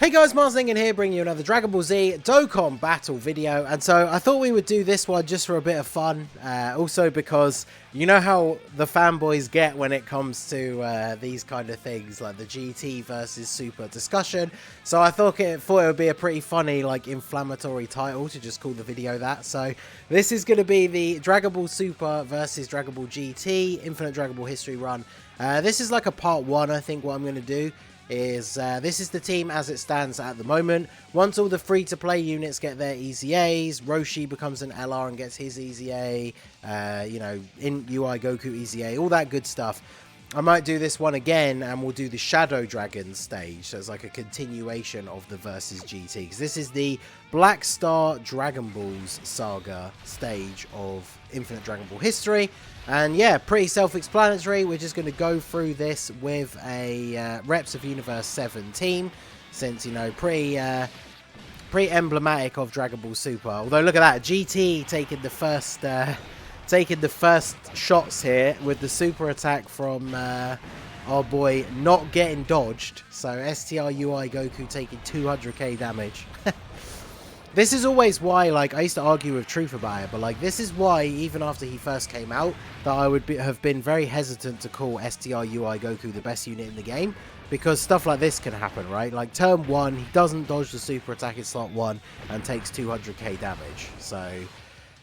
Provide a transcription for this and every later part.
Hey guys, Marsling here, bringing you another Dragon Ball Z Dokkan battle video. And so I thought we would do this one just for a bit of fun. Also because you know how the fanboys get when it comes to these kind of things, like the GT versus Super discussion. So I thought it would be a pretty funny, like, inflammatory title to just call the video that. So this is going to be the Dragon Ball Super versus Dragon Ball GT Infinite Dragon Ball History run. This is like a part 1, I think, what I'm going to do. This is the team as it stands at the moment. Once all the free-to-play units get their EZAs, Roshi becomes an LR and gets his EZA, you know, in UI Goku EZA, all that good stuff. I might do this one again and we'll do the Shadow Dragon stage, so it's like a continuation of the versus GT, because this is the Black Star Dragon Balls saga stage of Infinite Dragon Ball history. And yeah, pretty self-explanatory. We're just going to go through this with a Reps of Universe 7 team, since, you know, pretty emblematic of Dragon Ball Super. Although look at that, GT taking the first shots here with the super attack from our boy not getting dodged. So STR UI Goku taking 200k damage. This is always why, like, I used to argue with Truth about it, but, like, this is why, even after he first came out, that I would have been very hesitant to call STR UI Goku the best unit in the game, because stuff like this can happen, right? Like, turn 1, he doesn't dodge the super attack in slot 1 and takes 200k damage. So,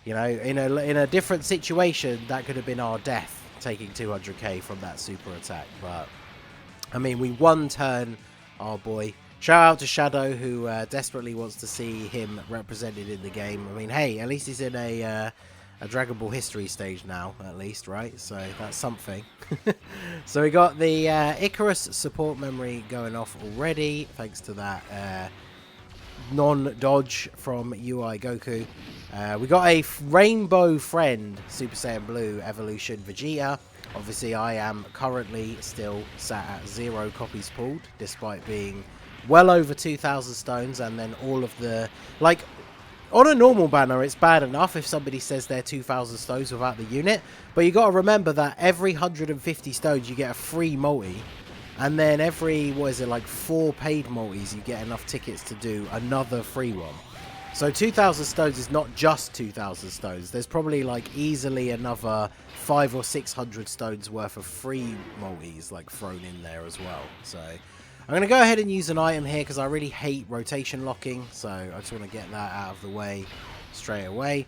you know, in a different situation, that could have been our death, taking 200k from that super attack. But, I mean, we one-turn our boy. Shout out to Shadow, who desperately wants to see him represented in the game. I mean, hey, at least he's in a Dragon Ball history stage now, at least, right? So that's something. So we got the Icarus support memory going off already, thanks to that non-dodge from UI Goku. We got a Rainbow Friend Super Saiyan Blue Evolution Vegeta. Obviously, I am currently still sat at 0 copies pulled, despite being well over 2,000 stones, and then all of the, like, on a normal banner it's bad enough if somebody says they're 2,000 stones without the unit, but you got to remember that every 150 stones you get a free multi, and then every, what is it, like 4 paid multis you get enough tickets to do another free one. So 2,000 stones is not just 2,000 stones. There's probably, like, easily another 500 or 600 stones worth of free multis, like, thrown in there as well. So I'm going to go ahead and use an item here because I really hate rotation locking, so I just want to get that out of the way straight away.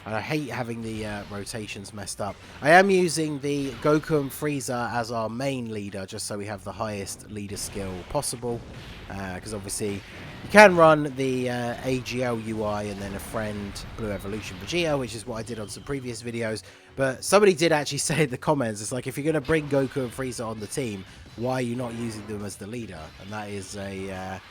And I hate having the rotations messed up. I am using the Goku and Frieza as our main leader, just so we have the highest leader skill possible, because obviously you can run the AGL UI and then a friend Blue Evolution Vegeta, which is what I did on some previous videos. But somebody did actually say in the comments, it's like, if you're going to bring Goku and Frieza on the team, why are you not using them as the leader? And that is a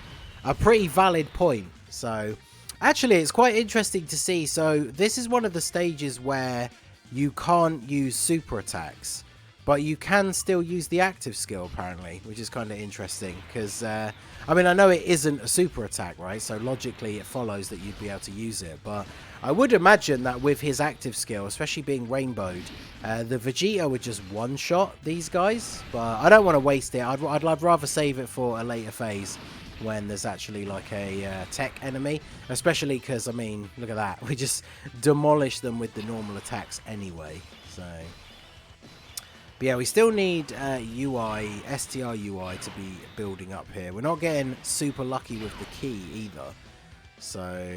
pretty valid point. So actually, it's quite interesting to see. So this is one of the stages where you can't use super attacks, but you can still use the active skill, apparently, which is kind of interesting. Because, I mean, I know it isn't a super attack, right? So logically, it follows that you'd be able to use it. But I would imagine that with his active skill, especially being rainbowed, the Vegeta would just one-shot these guys. But I don't want to waste it. I'd rather save it for a later phase, when there's actually like a tech enemy, especially because, I mean, look at that, we just demolish them with the normal attacks anyway. So but yeah, we still need STR UI to be building up here. We're not getting super lucky with the key either, so,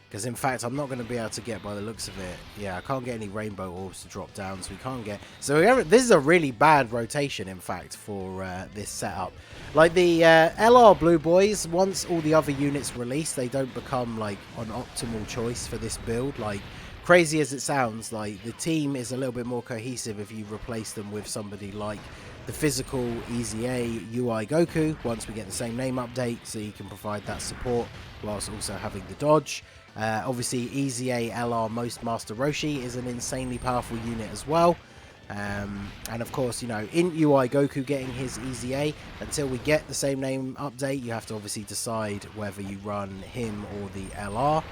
because in fact I'm not going to be able to get, by the looks of it, yeah, I can't get any rainbow orbs to drop down, so we can't get, so this is a really bad rotation, in fact, for this setup. Like the LR Blue Boys, once all the other units release, they don't become like an optimal choice for this build. Like, crazy as it sounds, like, the team is a little bit more cohesive if you replace them with somebody like the physical EZA UI Goku, once we get the same name update, so you can provide that support whilst also having the dodge. Obviously, EZA LR Most Master Roshi is an insanely powerful unit as well. And of course, you know, in UI Goku getting his EZA, until we get the same name update, you have to obviously decide whether you run him or the LR.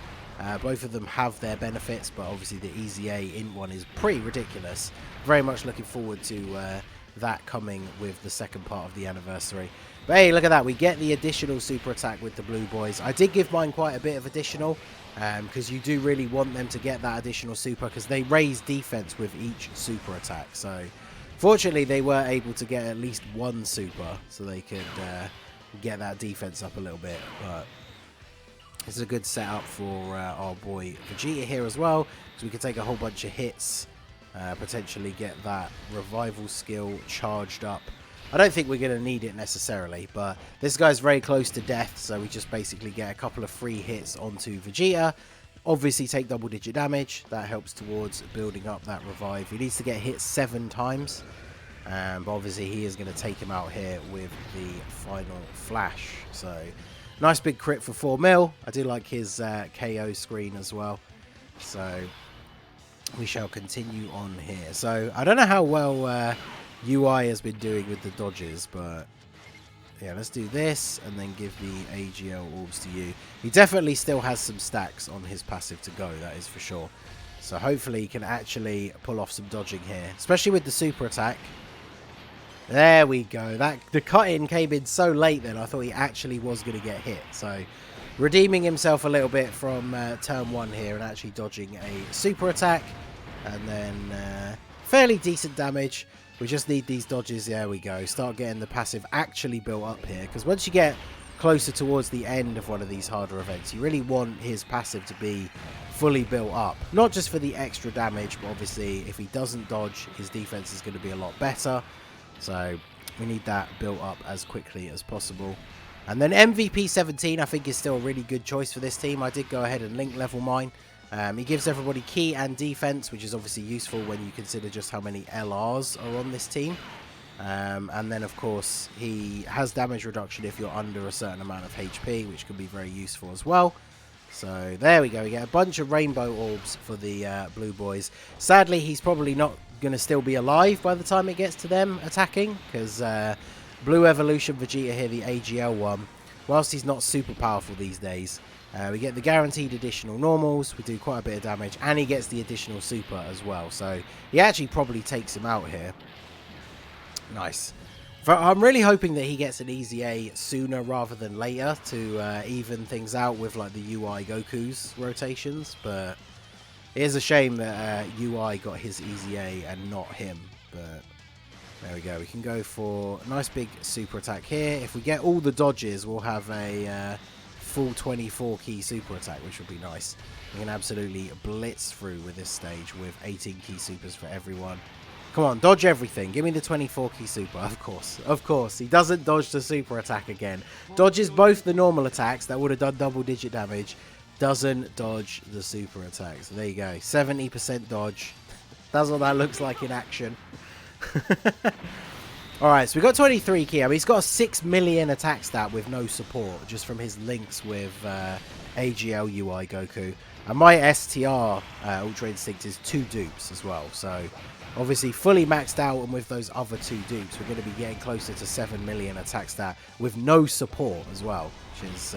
Both of them have their benefits, but obviously the EZA in one is pretty ridiculous. Very much looking forward to that coming with the second part of the anniversary. But hey, look at that. We get the additional super attack with the blue boys. I did give mine quite a bit of additional because you do really want them to get that additional super because they raise defense with each super attack. So fortunately, they were able to get at least one super so they could get that defense up a little bit. But this is a good setup for our boy Vegeta here as well, so we can take a whole bunch of hits, potentially get that revival skill charged up. I don't think we're going to need it necessarily, but this guy's very close to death, so we just basically get a couple of free hits onto Vegeta. Obviously take double digit damage, that helps towards building up that revive. He needs to get hit 7 times, but obviously he is going to take him out here with the final flash. So nice big crit for 4 mil. I do like his KO screen as well. So we shall continue on here. So I don't know how well UI has been doing with the dodges, but yeah, let's do this and then give the AGL orbs to you. He definitely still has some stacks on his passive to go, that is for sure. So hopefully he can actually pull off some dodging here, especially with the super attack. There we go. The cut-in came in so late then, I thought he actually was going to get hit. So redeeming himself a little bit from turn 1 here and actually dodging a super attack. And then fairly decent damage. We just need these dodges. There we go. Start getting the passive actually built up here. Because once you get closer towards the end of one of these harder events, you really want his passive to be fully built up. Not just for the extra damage, but obviously if he doesn't dodge, his defense is going to be a lot better. So we need that built up as quickly as possible. And then MVP 17 I think is still a really good choice for this team. I did go ahead and link level mine. He gives everybody key and defense, which is obviously useful when you consider just how many LRs are on this team. And then, of course, he has damage reduction if you're under a certain amount of HP, which can be very useful as well. So there we go. We get a bunch of rainbow orbs for the blue boys. Sadly, he's probably not going to still be alive by the time it gets to them attacking, because Blue Evolution Vegeta here, the AGL one, whilst he's not super powerful these days, we get the guaranteed additional normals, we do quite a bit of damage, and he gets the additional super as well. So he actually probably takes him out here. Nice. I'm really hoping that he gets an easy A sooner rather than later to even things out with like the UI Goku's rotations. But it is a shame that UI got his easy A and not him. But there we go. We can go for a nice big super attack here. If we get all the dodges, we'll have a full 24 key super attack, which would be nice. We can absolutely blitz through with this stage with 18 key supers for everyone. Come on, dodge everything. Give me the 24 key super. Of course. Of course. He doesn't dodge the super attack again. Dodges both the normal attacks that would have done double digit damage. Doesn't dodge the super attack. So there you go. 70% dodge. That's what that looks like in action. Alright, so we got 23 key. I mean, he's got a 6 million attack stat with no support, just from his links with AGL UI Goku. And my STR Ultra Instinct is 2 dupes as well. So obviously fully maxed out, and with those other 2 dupes, we're going to be getting closer to 7 million attack stat with no support as well, which is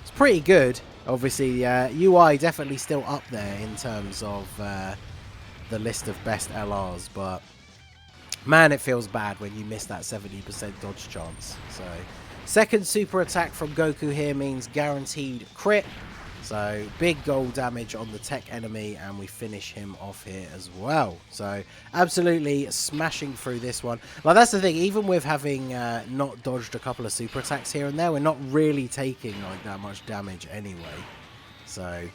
it's pretty good. Obviously, UI definitely still up there in terms of the list of best LRs, but man, it feels bad when you miss that 70% dodge chance. So second super attack from Goku here means guaranteed crit. So big gold damage on the tech enemy, and we finish him off here as well. So absolutely smashing through this one. Like, that's the thing, even with having not dodged a couple of super attacks here and there, we're not really taking like that much damage anyway. So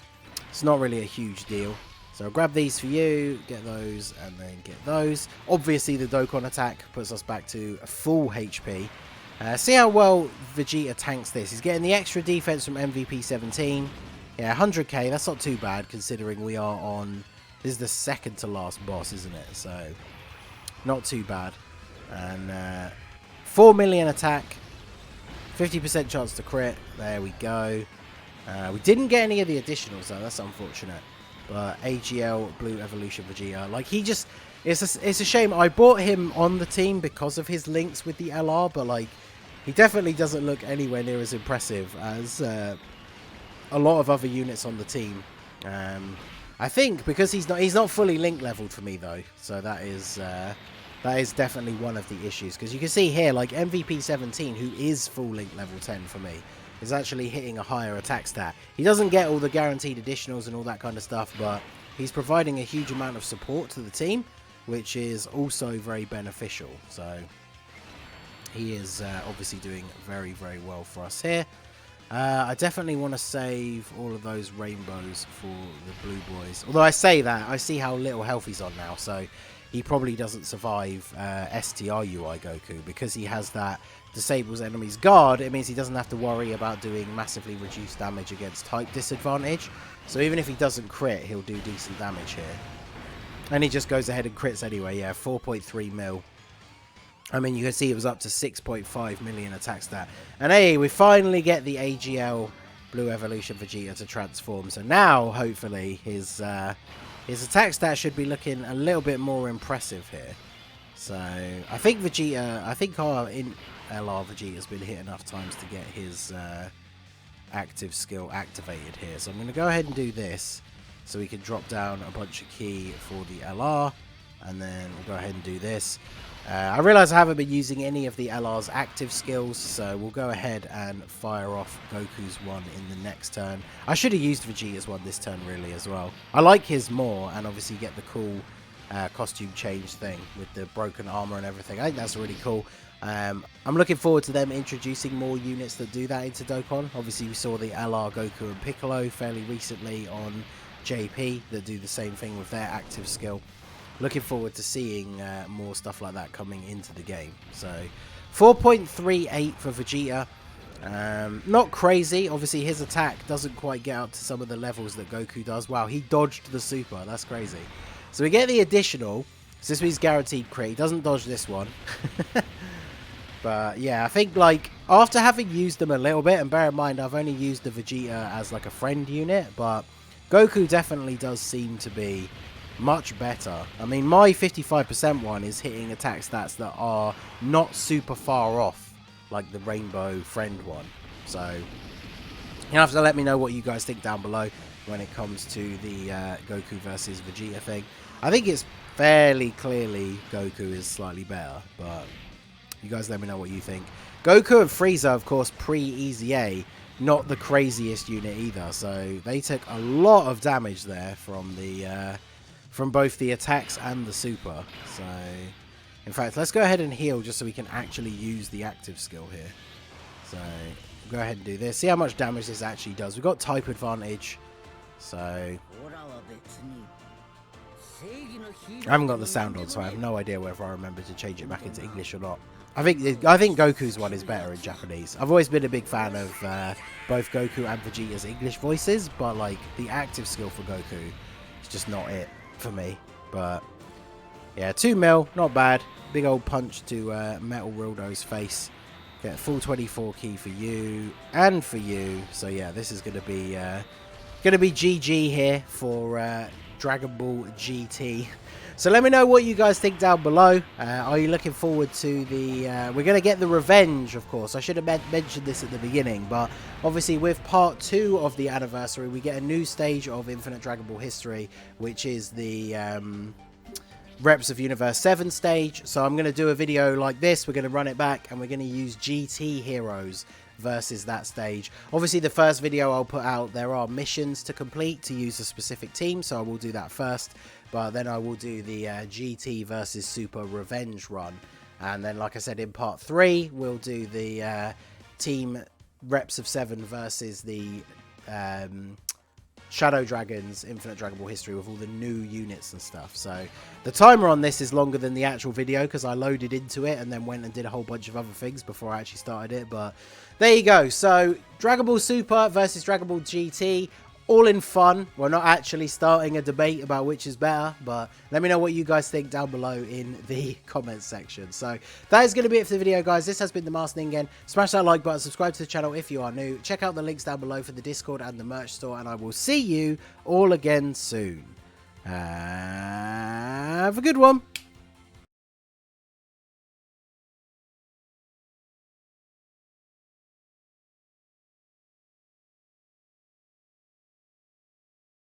it's not really a huge deal. So I'll grab these for you, get those, and then get those. Obviously the Dokkan attack puts us back to full HP. See how well Vegeta tanks this. He's getting the extra defense from MVP 17. Yeah, 100k, that's not too bad considering we are on... This is the second to last boss, isn't it? So, not too bad. And 4 million attack, 50% chance to crit. There we go. We didn't get any of the additionals though, that's unfortunate. But AGL, Blue Evolution Vegeta, like he just... It's a shame. I bought him on the team because of his links with the LR, but like he definitely doesn't look anywhere near as impressive as a lot of other units on the team. I think because he's not fully link leveled for me though, so that is That is definitely one of the issues, because you can see here, like MVP 17, who is full link level 10 for me, is actually hitting a higher attack stat. He doesn't get all the guaranteed additionals and all that kind of stuff, but he's providing a huge amount of support to the team, which is also very beneficial. So he is obviously doing very, very well for us here. I definitely want to save all of those rainbows for the blue boys. Although I say that, I see how little health he's on now, so he probably doesn't survive STR UI Goku, because he has that disables enemies guard. It means he doesn't have to worry about doing massively reduced damage against type disadvantage. So even if he doesn't crit, he'll do decent damage here. And he just goes ahead and crits anyway. Yeah, 4.3 mil. I mean, you can see it was up to 6.5 million attack stat. And hey, we finally get the AGL Blue Evolution Vegeta to transform. So now, hopefully, his attack stat should be looking a little bit more impressive here. So I think our LR Vegeta's been hit enough times to get his active skill activated here. So I'm going to go ahead and do this, so we can drop down a bunch of key for the LR, and then we'll go ahead and do this. I realise I haven't been using any of the LR's active skills, so we'll go ahead and fire off Goku's one in the next turn. I should have used Vegeta's one this turn really as well. I like his more, and obviously you get the cool costume change thing with the broken armor and everything. I think that's really cool. I'm looking forward to them introducing more units that do that into Dokkan. Obviously we saw the LR Goku and Piccolo fairly recently on JP that do the same thing with their active skill. Looking forward to seeing more stuff like that coming into the game. So 4.38 for Vegeta. Not crazy. Obviously his attack doesn't quite get up to some of the levels that Goku does. Wow, he dodged the super. That's crazy. So we get the additional. So this means guaranteed crit. He doesn't dodge this one. But yeah, I think like after having used them a little bit, and bear in mind I've only used the Vegeta as like a friend unit, but Goku definitely does seem to be much better. I mean, my 55% one is hitting attack stats that are not super far off, like the Rainbow Friend one. So you have to let me know what you guys think down below when it comes to the Goku versus Vegeta thing. I think it's fairly clearly Goku is slightly better, but you guys let me know what you think. Goku and Frieza, of course, pre-EZA, not the craziest unit either, so they took a lot of damage there from the from both the attacks and the super. So in fact, let's go ahead and heal just so we can actually use the active skill here. So go ahead and do this, see how much damage this actually does. We've got type advantage, so I haven't got the sound on, so I have no idea whether I remember to change it back into English or not. I think Goku's one is better in Japanese. I've always been a big fan of both Goku and Vegeta's English voices, but like the active skill for Goku is just not it for me. But yeah, 2 mil, not bad. Big old punch to Metal Rildo's face. Get full 24 key for you and for you. So yeah, this is gonna be GG here for Dragon Ball GT. So let me know what you guys think down below. Are you looking forward to the... we're going to get the revenge, of course. I should have mentioned this at the beginning, but obviously with part 2 of the anniversary, we get a new stage of Infinite Dragon Ball history, which is the Reps of Universe 7 stage. So I'm going to do a video like this. We're going to run it back, and we're going to use GT heroes versus that stage. Obviously the first video I'll put out, there are missions to complete to use a specific team, so I will do that first. But then I will do the GT versus Super Revenge run. And then, like I said, in part 3, we'll do the Team Reps of 7 versus the Shadow Dragons Infinite Dragon Ball history with all the new units and stuff. So the timer on this is longer than the actual video because I loaded into it and then went and did a whole bunch of other things before I actually started it. But there you go. So Dragon Ball Super versus Dragon Ball GT. All in fun. We're not actually starting a debate about which is better, but let me know what you guys think down below in the comments section. So that is going to be it for the video, guys. This has been the Master Ningen. Smash that like button, subscribe to the channel if you are new. Check out the links down below for the Discord and the merch store, and I will see you all again soon. Have a good one.